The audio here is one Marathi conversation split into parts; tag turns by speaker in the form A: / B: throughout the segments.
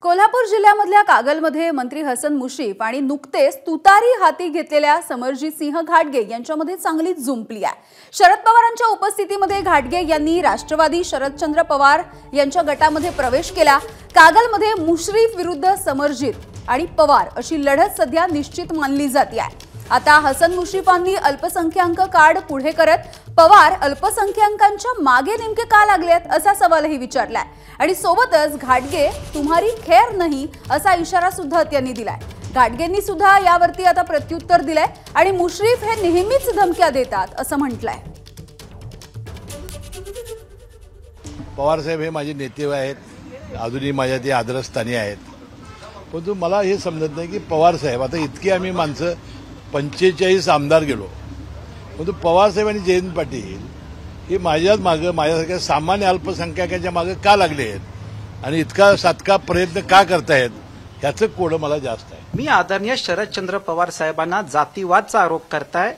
A: कोल्हापूर जिल्ह्यामधल्या कागलमध्ये मंत्री हसन मुश्रीफ आणि नुकतेच तुतारी हाती घेतलेल्या समरजित सिंह घाटगे यांच्यामध्ये चांगली जुंपली आहे। शरद पवारांच्या उपस्थितीमध्ये घाटगे यांनी राष्ट्रवादी शरदचंद्र पवार यांच्या गटामध्ये प्रवेश केला। कागलमध्ये मुश्रीफ विरुद्ध समरजित आणि पवार अशी लढत सध्या निश्चित मानली जाते आहे। आता हसन मुश्रीफांनी अल्पसंख्याक कार्ड पुढे करत पवार अल्पसंख्याकांच्या मागे नेमके का लागलेत असा सवालही विचारलाय आणि सोबतच घाटगे तुम्हारी खैर नाही असा इशारा सुद्धा त्यांनी दिलाय। घाटगेंनी सुद्धा यावरती आता प्रत्युत्तर दिलंय आणि मुश्रीफ हे नेहमीच धमक्या देतात असं म्हटलंय।
B: पवार साहेब हे माझे नेते आहेत, अजूनही माझ्या ते आदरस्थानी आहेत, परंतु मला हे समजत नाही की पवार साहेब आता इतकी आम्ही माणसं 45 आमदार गेलो, परंतु पवार साहेब आणि जयंत पाटील हे माझ्याच मागे माझ्यासारख्या सामान्य अल्पसंख्याकांच्या मागे का लागले आहेत आणि इतका सातका प्रयत्न का करतायत ह्याचं कोडं मला जास्त आहे।
C: मी आदरणीय शरदचंद्र पवार साहेबांना जातीवादचा आरोप करताय,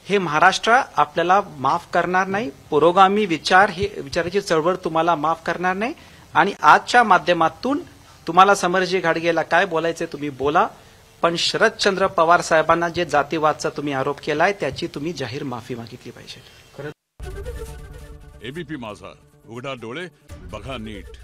C: हे महाराष्ट्र आपल्याला माफ करणार नाही। पुरोगामी विचाराची चळवळ तुम्हाला माफ करणार नाही आणि आजच्या माध्यमातून तुम्हाला समरजी घाटगेला काय बोलायचे तुम्ही बोला, पण शरदचंद्र पवार साहेबांना जे जातीवादचा तुम्ही आरोप केलाय त्याची तुम्ही जाहीर माफी मागितली पाहिजे।
D: एबीपी माझा, उघडा डोळे बघा नीट।